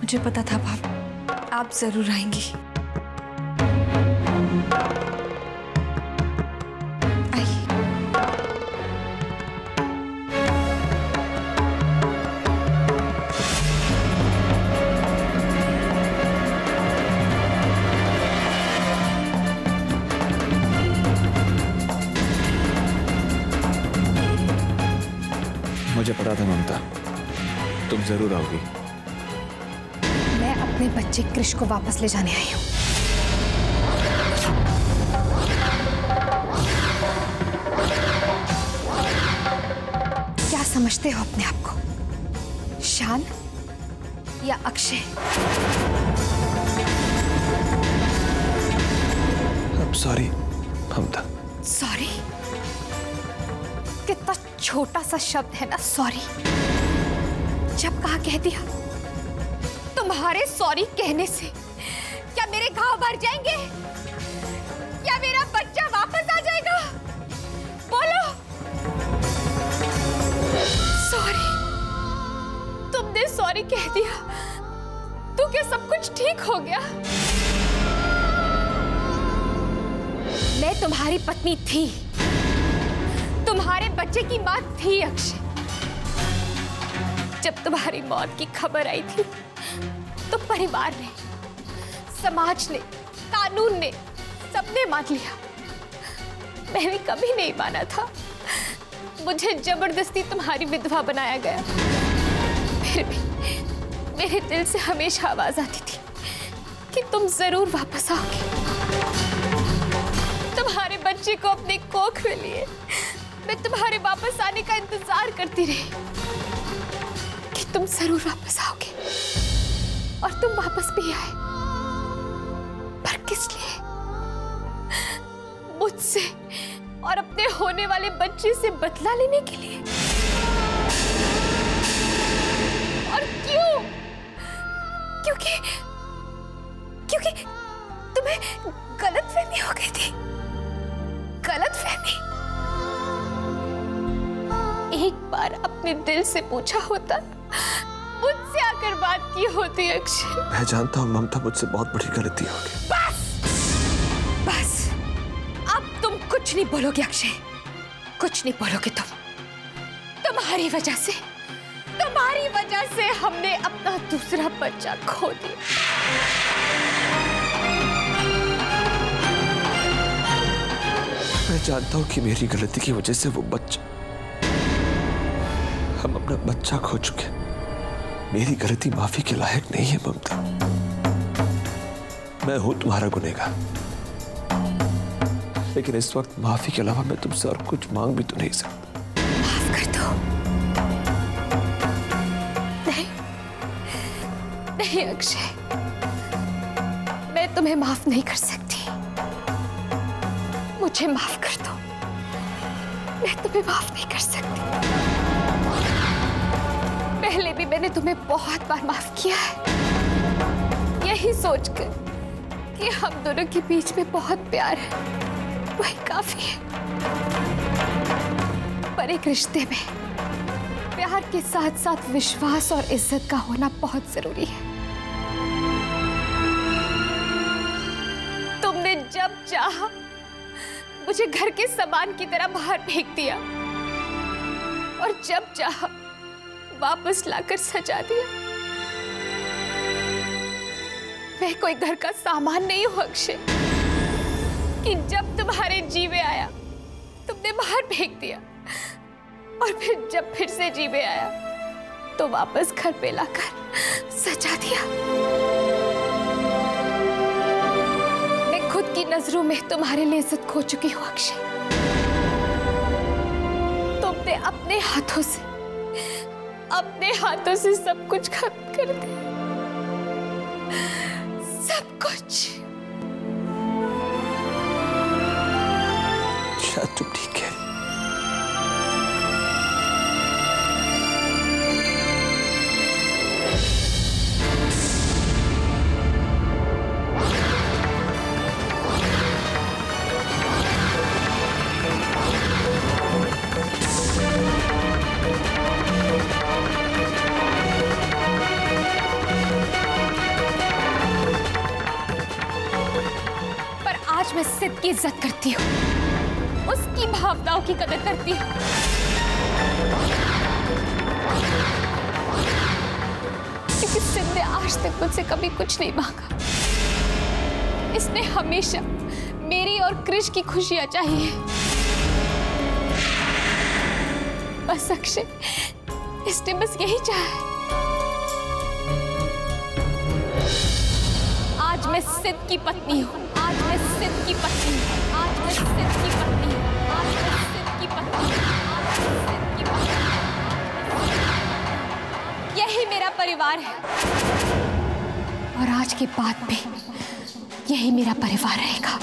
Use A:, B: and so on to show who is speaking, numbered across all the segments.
A: मुझे पता था भाभी, आप जरूर आएंगी।
B: मुझे पता था ममता, तुम जरूर आओगी।
A: मैं अपने बच्चे कृष को वापस ले जाने आई हूँ। क्या समझते हो अपने आप को, शान या Akshay?
B: I'm sorry Mamata.
A: Sorry? कितना छोटा सा शब्द है ना सॉरी। जब कहा कह दिया। तुम्हारे सॉरी कहने से क्या मेरे घाव भर जाएंगे? क्या मेरा बच्चा वापस आ जाएगा? बोलो। सॉरी, तुमने सॉरी कह दिया तो क्या सब कुछ ठीक हो गया? मैं तुम्हारी पत्नी थी, तुम्हारे बच्चे की मां थी अक्षय। जब तुम्हारी मौत की खबर आई थी तो परिवार ने, समाज ने, कानून ने, सबने मान लिया। मैंने कभी नहीं माना था। मुझे जबरदस्ती तुम्हारी विधवा बनाया गया। फिर भी मेरे दिल से हमेशा आवाज आती थी कि तुम जरूर वापस आओगे। तुम्हारे बच्चे को अपने कोख में लिए मैं तुम्हारे वापस आने का इंतजार करती रही कि तुम जरूर वापस आओगे, और तुम वापस भी आए। पर किस लिए? मुझसे और अपने होने वाले बच्चे से बदला लेने के लिए। और क्यों? क्योंकि तुम्हें गलतफहमी हो गई थी। गलतफहमी। एक बार अपने दिल से पूछा होता, मुझसे आकर बात की होती अक्षय।
B: मैं जानता हूँ ममता, मुझसे बहुत बड़ी गलती हो गई।
A: बस अब तुम कुछ नहीं बोलोगे अक्षय, कुछ नहीं बोलोगे तुम। तुम्हारी वजह से हमने अपना दूसरा बच्चा खो दिया।
B: मैं जानता हूँ कि मेरी गलती की वजह से वो बच्चा, हम अपना बच्चा खो चुके। मेरी गलती माफी के लायक नहीं है ममता। मैं हूं तुम्हारा गुनहगार, लेकिन इस वक्त माफी के अलावा मैं तुमसे और कुछ मांग भी तो नहीं सकता।
A: माफ कर दो। नहीं अक्षय, मैं तुम्हें माफ नहीं कर सकती। मुझे माफ कर दो। मैं तुम्हें माफ नहीं कर सकती। पहले भी मैंने तुम्हें बहुत बार माफ किया है, यही सोचकर कि हम दोनों के बीच में बहुत प्यार है, वही काफी है। पर एक रिश्ते में प्यार के साथ साथ विश्वास और इज्जत का होना बहुत जरूरी है। तुमने जब चाहा मुझे घर के सामान की तरह बाहर फेंक दिया, और जब चाहा वापस लाकर सजा दिया। मैं कोई घर का सामान नहीं हूं अक्षय कि जब तुम्हारे जी में आया तुमने बाहर फेंक दिया, और फिर जब फिर से जी में आया तो वापस घर पे लाकर सजा दिया। मैं खुद की नजरों में तुम्हारे लिए इज्जत खो चुकी हूं अक्षय। तुमने अपने हाथों से सब कुछ खत्म कर दिया, सब कुछ।
B: शायद तुम ठीक है।
A: सिद्ध की इज्जत करती हूँ, उसकी भावनाओं की कदर करती हूँ। क्योंकि सिद्ध ने आज तक मुझसे कभी कुछ नहीं मांगा। इसने हमेशा मेरी और कृष की खुशियां चाहिए। बस अक्षय, इसने बस यही चाहा। आज मैं सिद्ध की पत्नी हूँ, आज मैं सिद्ध की पत्नी हूँ, आज मैं सिद्ध की पत्नी हूँ, आज मैं सिद्ध की पत्नी हूँ, आज मैं सिद्ध की पत्नी हूँ। यही मेरा परिवार है और आज के बाद भी यही मेरा परिवार रहेगा।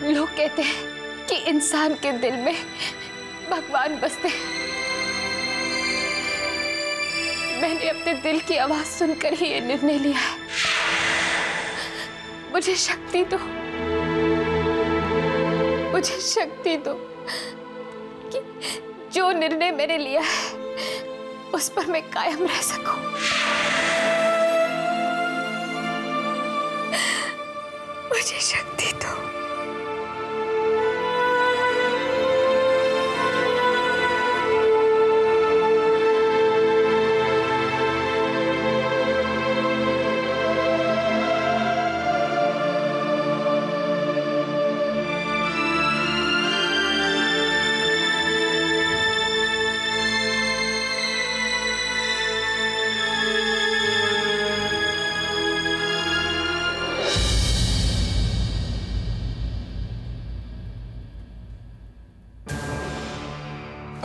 A: लोग कहते हैं कि इंसान के दिल में भगवान बसते हैं। मैंने अपने दिल की आवाज सुनकर ही ये निर्णय लिया है। मुझे शक्ति दो, मुझे शक्ति दो कि जो निर्णय मैंने लिया है उस पर मैं कायम रह सकूं। मुझे शक्ति दो।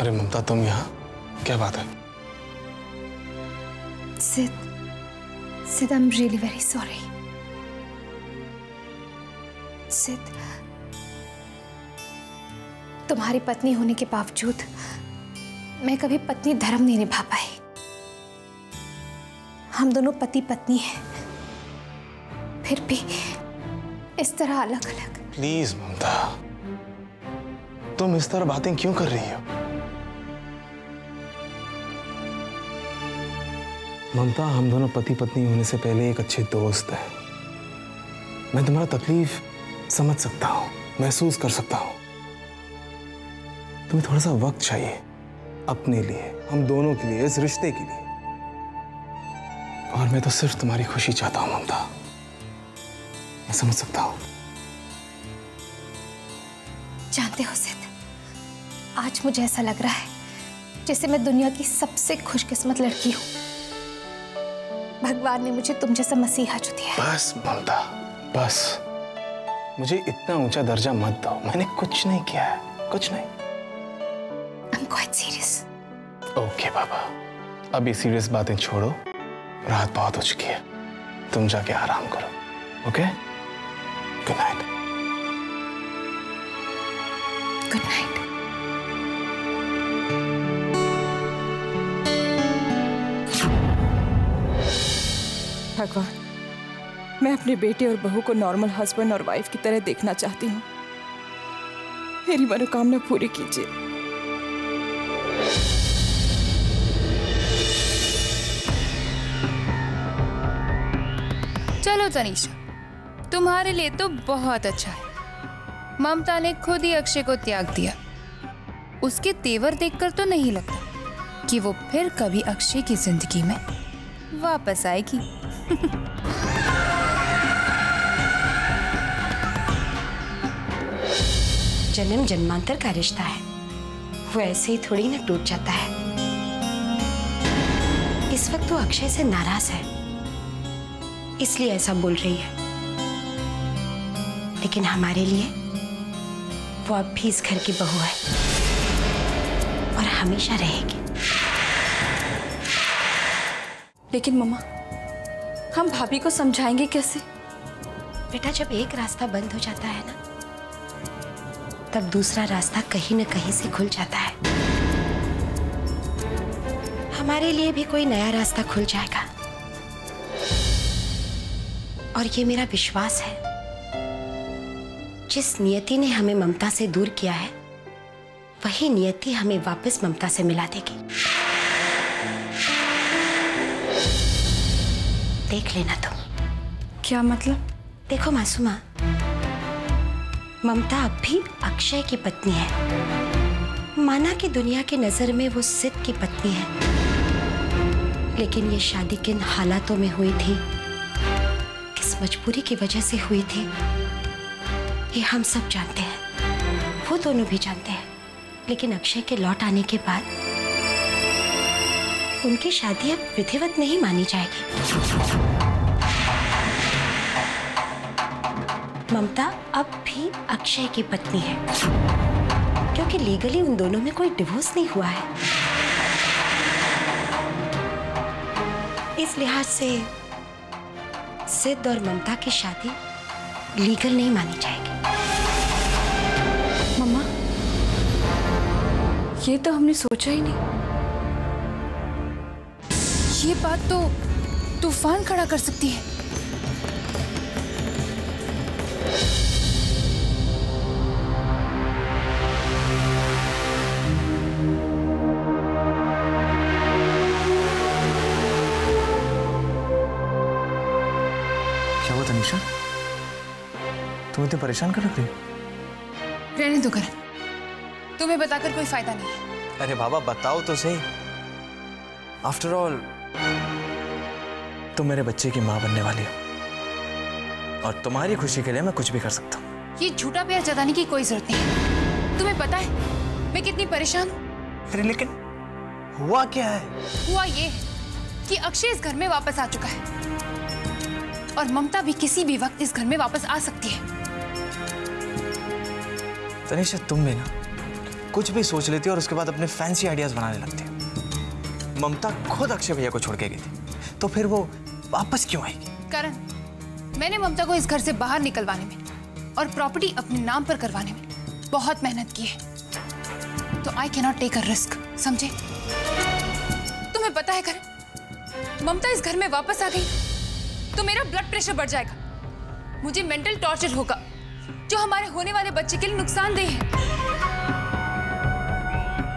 B: अरे ममता, तुम यहाँ? क्या बात है?
A: सिद्ध, I'm really very sorry. सिद्ध, तुम्हारी पत्नी होने के बावजूद मैं कभी पत्नी धर्म नहीं निभा पाई। हम दोनों पति पत्नी हैं, फिर भी इस तरह अलग अलग।
B: प्लीज ममता, तुम इस तरह बातें क्यों कर रही हो? ममता, हम दोनों पति पत्नी होने से पहले एक अच्छे दोस्त हैं। मैं तुम्हारा तकलीफ समझ सकता हूं, महसूस कर सकता हूं। तुम्हें थोड़ा सा वक्त चाहिए अपने लिए, हम दोनों के लिए, इस रिश्ते के लिए। और मैं तो सिर्फ तुम्हारी खुशी चाहता हूं ममता। मैं समझ सकता हूं।
A: जानते हो सिद्ध, आज मुझे ऐसा लग रहा है जैसे मैं दुनिया की सबसे खुशकिस्मत लड़की हूं। भगवान ने मुझे तुम जैसा मसीहा जो दिया है।
B: बस ममता, बस मुझे इतना ऊंचा दर्जा मत दो। मैंने कुछ नहीं किया है, कुछ नहीं।
A: I'm quite serious.
B: ओके बाबा, अब ये सीरियस बातें छोड़ो। रात बहुत हो चुकी है, तुम जाके आराम करो, okay? Good night.
A: Good night.
C: भगवान, मैं अपने बेटे और बहू को नॉर्मल हस्बैंड और वाइफ की तरह देखना चाहती हूँ। मेरी मनोकामना पूरी कीजिए।
D: चलो तनीषा, तुम्हारे लिए तो बहुत अच्छा है। ममता ने खुद ही अक्षय को त्याग दिया। उसके तेवर देखकर तो नहीं लगता कि वो फिर कभी अक्षय की जिंदगी में वापस आएगी।
E: जन्म जन्मांतर का रिश्ता है, वो ऐसे ही थोड़ी ना टूट जाता है। इस वक्त वो अक्षय से नाराज है, इसलिए ऐसा बोल रही है, लेकिन हमारे लिए वो अब भी इस घर की बहू है और हमेशा रहेगी।
C: लेकिन मम्मा, हम भाभी को समझाएंगे कैसे?
E: बेटा, जब एक रास्ता बंद हो जाता है ना, तब दूसरा रास्ता कहीं न कहीं से खुल जाता है। हमारे लिए भी कोई नया रास्ता खुल जाएगा, और ये मेरा विश्वास है। जिस नियति ने हमें ममता से दूर किया है, वही नियति हमें वापस ममता से मिला देगी। देख लेना तुम।
C: क्या मतलब?
E: देखो मासूमा, ममता अब भी अक्षय की पत्नी है। माना कि दुनिया की नजर में वो सिद्ध की पत्नी है, लेकिन ये शादी किन हालातों में हुई थी, किस मजबूरी की वजह से हुई थी, ये हम सब जानते हैं, वो दोनों भी जानते हैं। लेकिन अक्षय के लौट आने के बाद उनकी शादी अब विधिवत नहीं मानी जाएगी। ममता अब भी अक्षय की पत्नी है, क्योंकि लीगली उन दोनों में कोई डिवोर्स नहीं हुआ है। इस लिहाज से सिद्ध और ममता की शादी लीगल नहीं मानी जाएगी।
C: मम्मा, ये तो हमने सोचा ही नहीं।
D: ये बात तो तूफान खड़ा कर सकती है।
B: क्या हुआ तनीषा? तुम इतने परेशान कर रख रही हो?
D: रहने दो करण, तुम्हें बताकर कोई फायदा नहीं है।
B: अरे बाबा, बताओ तो सही। आफ्टर ऑल तुम मेरे बच्चे की माँ बनने वाली हो, और तुम्हारी खुशी के लिए मैं कुछ भी कर सकता हूँ।
D: ये झूठा प्यार जताने की कोई जरूरत नहीं है। तुम्हें पता है मैं कितनी परेशान हूँ।
B: अरे लेकिन हुआ क्या है?
D: हुआ ये कि अक्षय इस घर में वापस आ चुका है, और ममता भी किसी भी वक्त इस घर में वापस आ सकती है।
B: तनीषा, तुम भी ना कुछ भी सोच लेती हो और उसके बाद अपने फैंसी आइडियाज बनाने लगती हो। ममता खुद अक्षय भैया को छोड़ के गई थी, तो फिर वो वापस क्यों आएगी?
D: करण, मैंने ममता को इस घर से बाहर निकलवाने में और प्रॉपर्टी अपने नाम पर करवाने में बहुत मेहनत की है, तो I can not take a risk, समझे? तुम्हें पता है करण, ममता इस घर में वापस आ गई तो मेरा ब्लड प्रेशर बढ़ जाएगा, मुझे मेंटल टॉर्चर होगा, जो हमारे होने वाले बच्चे के लिए नुकसानदेह है।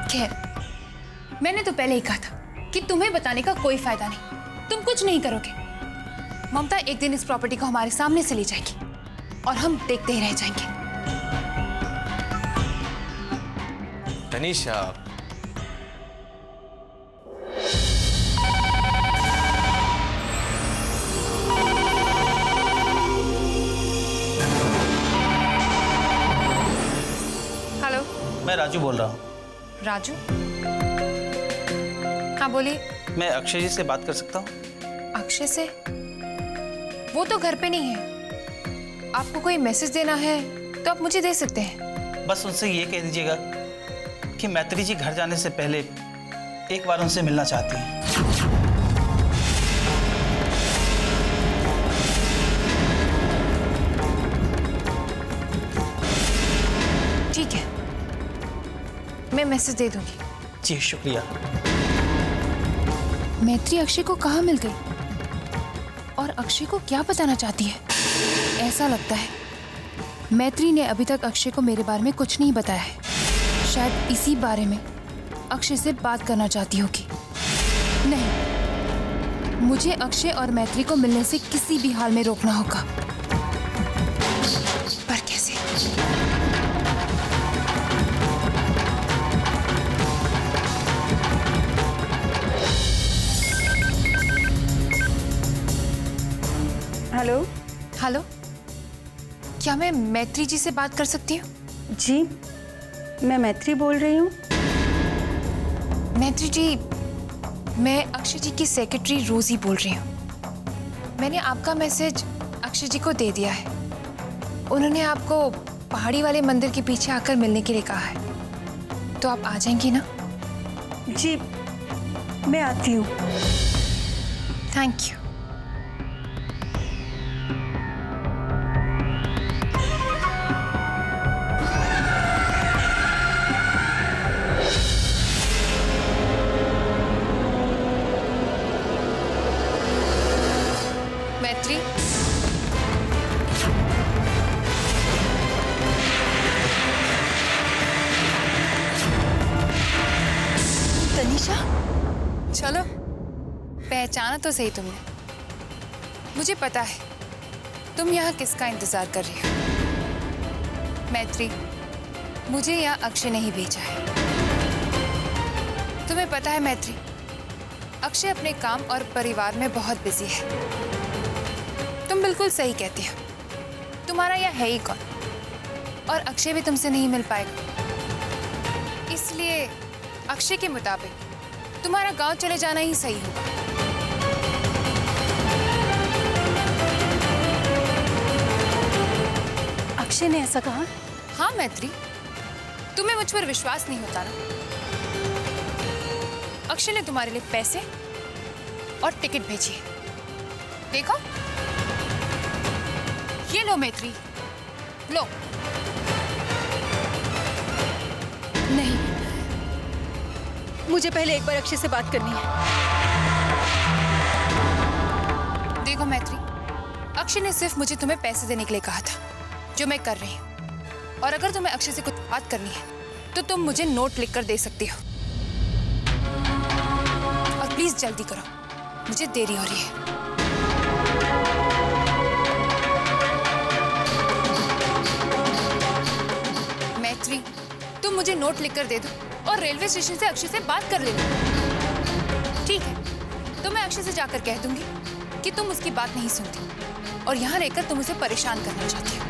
D: खैर, मैंने तो पहले ही कहा था कि तुम्हें बताने का कोई फायदा नहीं, तुम कुछ नहीं करोगे। ममता एक दिन इस प्रॉपर्टी को हमारे सामने से ले जाएगी और हम देखते ही रह जाएंगे।
B: तनीषा,
D: हेलो,
F: मैं राजू बोल रहा हूँ।
D: राजू? हाँ बोलिए।
F: मैं अक्षय जी से बात कर सकता हूँ?
D: अक्षय से? वो तो घर पे नहीं है। आपको कोई मैसेज देना है तो आप मुझे दे सकते हैं।
F: बस उनसे ये कह दीजिएगा कि मैत्री जी घर जाने से पहले एक बार उनसे मिलना चाहती हैं।
D: मैं मैसेज दे दूंगी।
F: जी शुक्रिया।
D: मैत्री अक्षय को कहाँ मिल गई और अक्षय को क्या बताना चाहती है? ऐसा लगता है मैत्री ने अभी तक अक्षय को मेरे बारे में कुछ नहीं बताया है। शायद इसी बारे में अक्षय से बात करना चाहती होगी। नहीं, मुझे अक्षय और मैत्री को मिलने से किसी भी हाल में रोकना होगा। पर कैसे?
G: हेलो।
D: हेलो, क्या मैं मैत्री जी से बात कर सकती हूँ?
G: जी, मैं मैत्री बोल रही हूँ।
D: मैत्री जी, मैं अक्षय जी की सेक्रेटरी रोजी बोल रही हूँ। मैंने आपका मैसेज अक्षय जी को दे दिया है। उन्होंने आपको पहाड़ी वाले मंदिर के पीछे आकर मिलने के लिए कहा है, तो आप आ जाएंगी ना?
G: जी, मैं आती हूँ।
D: Thank you. मैत्री,
G: तनीषा,
D: चलो, पहचाना तो सही तुमने। मुझे पता है तुम यहाँ किसका इंतजार कर रही हो। मैत्री, मुझे यहाँ अक्षय ने ही भेजा है। तुम्हें पता है मैत्री, अक्षय अपने काम और परिवार में बहुत बिजी है। तुम बिल्कुल सही कहती हो। तुम्हारा यह है ही कौन, और अक्षय भी तुमसे नहीं मिल पाएगा। इसलिए अक्षय के मुताबिक तुम्हारा गांव चले जाना ही सही होगा।
G: अक्षय ने ऐसा कहा?
D: हाँ मैत्री, तुम्हें मुझ पर विश्वास नहीं होता ना? अक्षय ने तुम्हारे लिए पैसे और टिकट भेजी है। देखो, ये लो मैत्री, लो।
G: नहीं, मुझे पहले एक बार अक्षय से बात करनी है।
D: देखो मैत्री, अक्षय ने सिर्फ मुझे तुम्हें पैसे देने के लिए कहा था, जो मैं कर रही हूँ। और अगर तुम्हें अक्षय से कुछ बात करनी है तो तुम मुझे नोट लिखकर दे सकती हो। और प्लीज जल्दी करो, मुझे देरी हो रही है। मैत्री, तुम मुझे नोट लिखकर दे दो और रेलवे स्टेशन से अक्षय से बात कर लेना। ठीक है, तो मैं अक्षय से जाकर कह दूंगी कि तुम उसकी बात नहीं सुनती और यहाँ रहकर तुम उसे परेशान करना चाहती हो।